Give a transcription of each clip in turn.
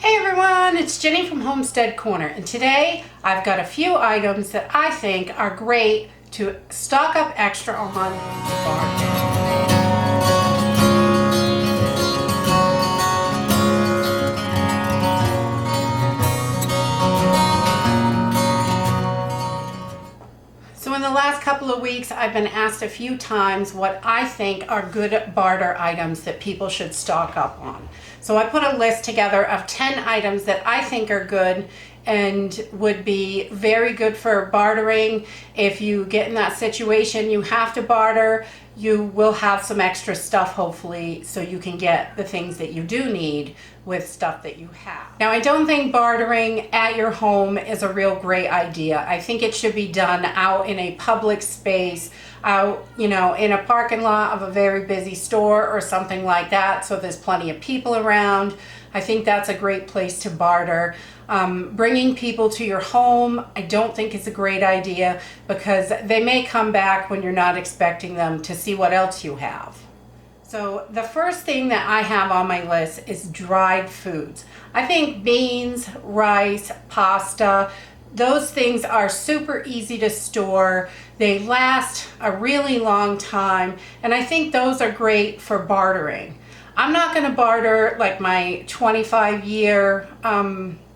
Hey everyone, it's Jenny from Homestead Corner, and today I've got a few items that I think are great to stock up extra on Barter. So in the last couple of weeks, I've been asked a few times what I think are good barter items that people should stock up on. So I put a list together of 10 items that I think are good and would be very good for bartering. If you get in that situation, you have to barter, you will have some extra stuff hopefully so you can get the things that you do need with stuff that you have. Now, I don't think bartering at your home is a real great idea. I think it should be done out in a public space, out, in a parking lot of a very busy store or something like that, so there's plenty of people around. I think that's a great place to barter. Bringing people to your home, I don't think is a great idea because they may come back when you're not expecting them to see what else you have. So the first thing that I have on my list is dried foods. I think beans, rice, pasta, those things are super easy to store. They last a really long time, and I think those are great for bartering. I'm not going to barter like my 25-year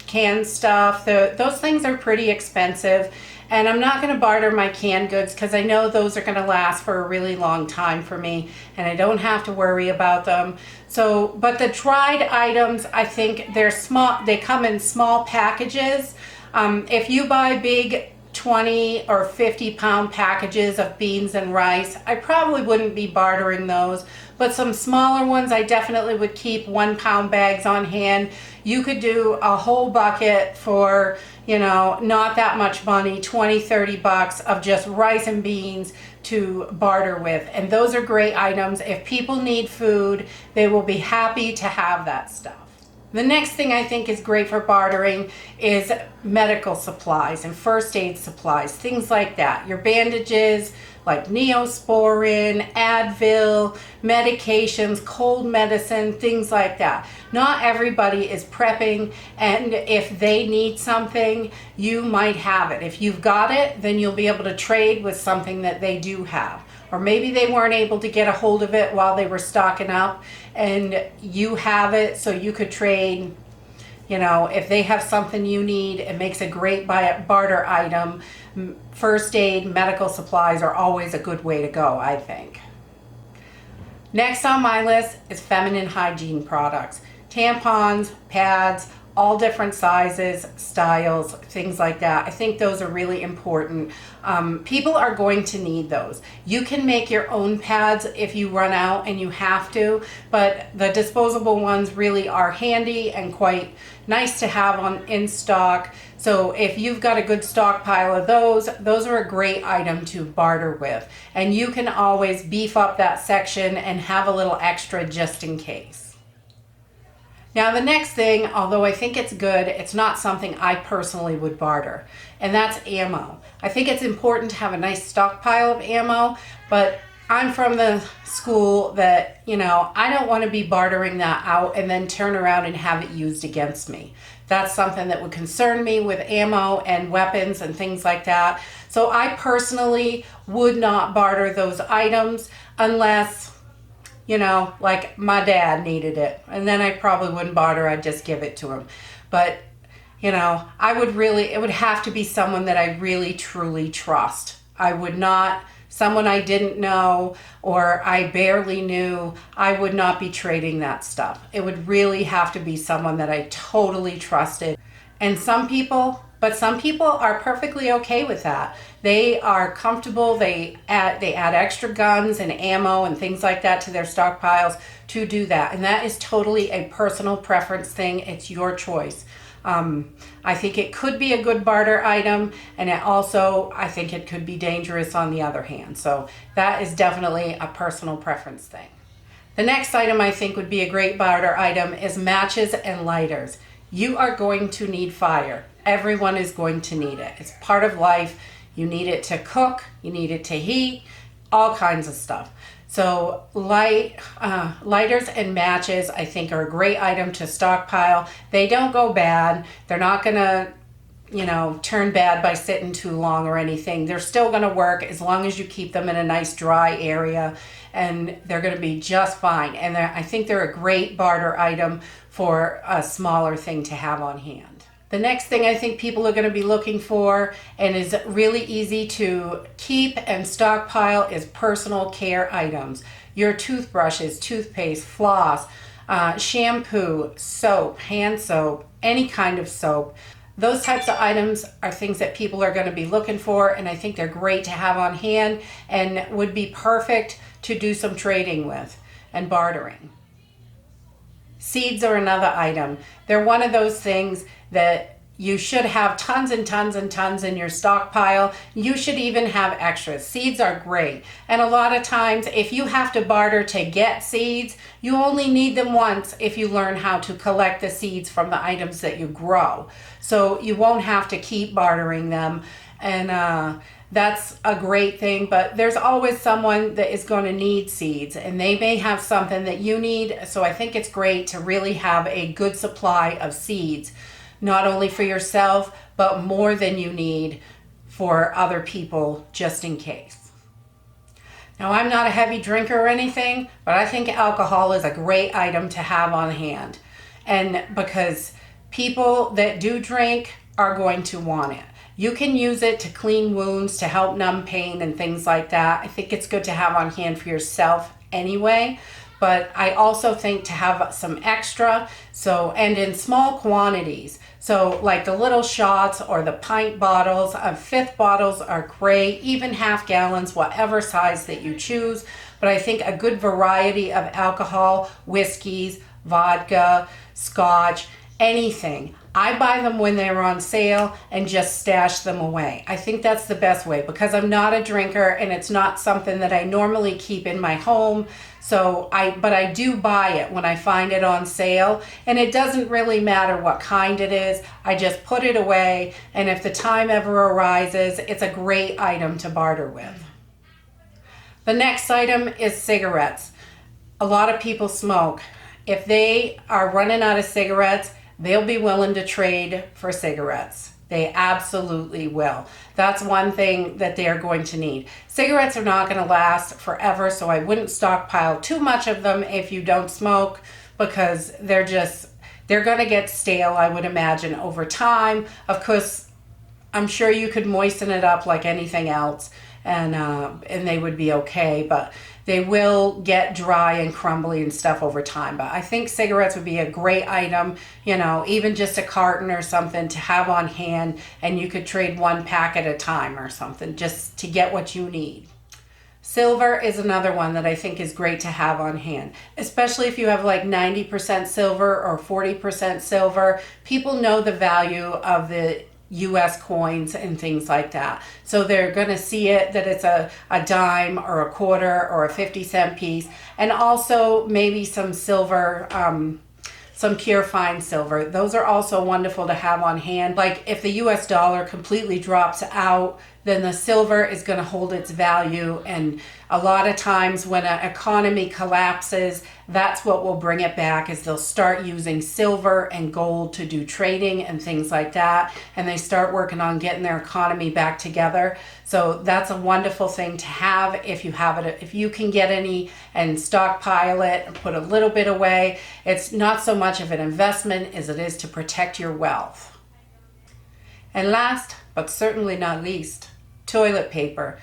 canned stuff. Those things are pretty expensive, and I'm not going to barter my canned goods because I know those are going to last for a really long time for me and I don't have to worry about them. So, but the dried items, I think they're small. They come in small packages. If you buy big 20 or 50 pound packages of beans and rice, I probably wouldn't be bartering those, but some smaller ones I definitely would keep 1 pound bags on hand. You could do a whole bucket for, not that much money, 20, 30 bucks of just rice and beans to barter with. And those are great items. If people need food, they will be happy to have that stuff. The next thing I think is great for bartering is medical supplies and first aid supplies, things like that. Your bandages like Neosporin, Advil, medications, cold medicine, things like that. Not everybody is prepping, and if they need something, you might have it. If you've got it, then you'll be able to trade with something that they do have. Or maybe they weren't able to get a hold of it while they were stocking up and you have it, so you could trade. If they have something you need, it makes a great barter item. First aid, medical supplies are always a good way to go, I think. Next on my list is feminine hygiene products. Tampons, pads, all different sizes, styles, things like that. I think those are really important. People are going to need those. You can make your own pads if you run out and you have to, but the disposable ones really are handy and quite nice to have in stock. So if you've got a good stockpile of those are a great item to barter with. And you can always beef up that section and have a little extra just in case. Now the next thing, although I think it's good, it's not something I personally would barter, and that's ammo. I think it's important to have a nice stockpile of ammo, but I'm from the school that, I don't want to be bartering that out and then turn around and have it used against me. That's something that would concern me with ammo and weapons and things like that. So I personally would not barter those items unless like my dad needed it, and then I probably wouldn't barter, I'd just give it to him. But it would have to be someone that I really truly trust. I would not, someone I didn't know or I barely knew, I would not be trading that stuff. It would really have to be someone that I totally trusted. And some people are perfectly okay with that. They are comfortable. They add extra guns and ammo and things like that to their stockpiles to do that. And that is totally a personal preference thing. It's your choice. I think it could be a good barter item, and I think it could be dangerous on the other hand. So that is definitely a personal preference thing. The next item I think would be a great barter item is matches and lighters. You are going to need fire. Everyone is going to need it. It's part of life. You need it to cook, you need it to heat, all kinds of stuff. So lighters and matches, I think, are a great item to stockpile. They don't go bad. They're not going to, turn bad by sitting too long or anything. They're still going to work as long as you keep them in a nice dry area, and they're going to be just fine. And I think they're a great barter item for a smaller thing to have on hand. The next thing I think people are going to be looking for, and is really easy to keep and stockpile, is personal care items. Your toothbrushes, toothpaste, floss, shampoo, soap, hand soap, any kind of soap. Those types of items are things that people are going to be looking for, and I think they're great to have on hand and would be perfect to do some trading with and bartering. Seeds are another item. They're one of those things that you should have tons and tons and tons in your stockpile. You should even have extras. Seeds are great. And a lot of times, if you have to barter to get seeds, you only need them once if you learn how to collect the seeds from the items that you grow. So you won't have to keep bartering them. And that's a great thing, but there's always someone that is going to need seeds, and they may have something that you need. So I think it's great to really have a good supply of seeds, not only for yourself, but more than you need for other people, just in case. Now, I'm not a heavy drinker or anything, but I think alcohol is a great item to have on hand. And because people that do drink are going to want it. You can use it to clean wounds, to help numb pain and things like that. I think it's good to have on hand for yourself anyway. But I also think to have some extra, and in small quantities. So like the little shots or the pint bottles, fifth bottles are great, even half gallons, whatever size that you choose. But I think a good variety of alcohol, whiskeys, vodka, scotch, anything. I buy them when they're on sale and just stash them away. I think that's the best way, because I'm not a drinker and it's not something that I normally keep in my home. But I do buy it when I find it on sale, and it doesn't really matter what kind it is. I just put it away, and if the time ever arises, it's a great item to barter with. The next item is cigarettes. A lot of people smoke. If they are running out of cigarettes, they'll be willing to trade for cigarettes. They absolutely will. That's one thing that they're going to need. Cigarettes are not going to last forever, so I wouldn't stockpile too much of them if you don't smoke, because they're going to get stale, I would imagine, over time. Of course, I'm sure you could moisten it up like anything else, and they would be okay, but they will get dry and crumbly and stuff over time. But I think cigarettes would be a great item, even just a carton or something to have on hand, and you could trade one pack at a time or something just to get what you need. Silver is another one that I think is great to have on hand, especially if you have like 90% silver or 40% silver. People know the value of the US coins and things like that. So they're going to see it that it's a dime or a quarter or a 50-cent piece. And also maybe some silver, some pure fine silver. Those are also wonderful to have on hand. Like if the US dollar completely drops out, then the silver is going to hold its value. And a lot of times when an economy collapses, that's what will bring it back, is they'll start using silver and gold to do trading and things like that. And they start working on getting their economy back together. So that's a wonderful thing to have if you have it. If you can get any and stockpile it and put a little bit away, it's not so much of an investment as it is to protect your wealth. And last, but certainly not least, toilet paper.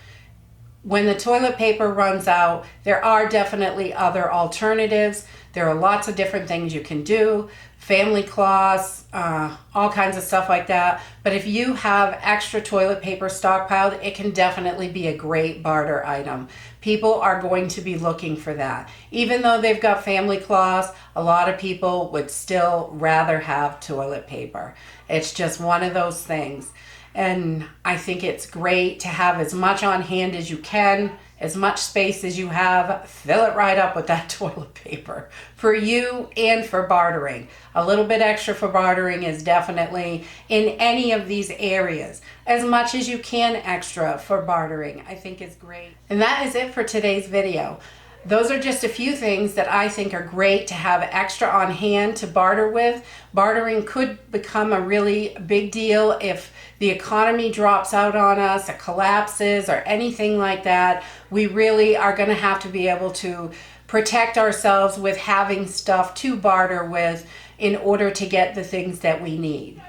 When the toilet paper runs out, there are definitely other alternatives. There are lots of different things you can do, family cloths, all kinds of stuff like that. But if you have extra toilet paper stockpiled, it can definitely be a great barter item. People are going to be looking for that. Even though they've got family cloths, a lot of people would still rather have toilet paper. It's just one of those things. And I think it's great to have as much on hand as you can, as much space as you have. Fill it right up with that toilet paper for you and for bartering. A little bit extra for bartering is definitely in any of these areas. As much as you can extra for bartering, I think is great. And that is it for today's video. those are just a few things that I think are great to have extra on hand to barter with. Bartering could become a really big deal if the economy drops out on us, it collapses, or anything like that. We really are going to have to be able to protect ourselves with having stuff to barter with in order to get the things that we need.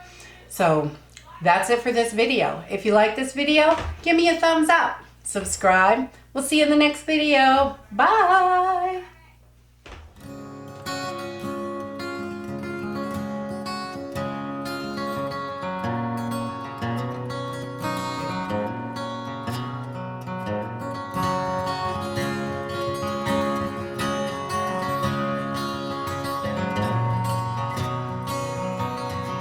So that's it for this video. If you like this video, give me a thumbs up. Subscribe. We'll see you in the next video. Bye.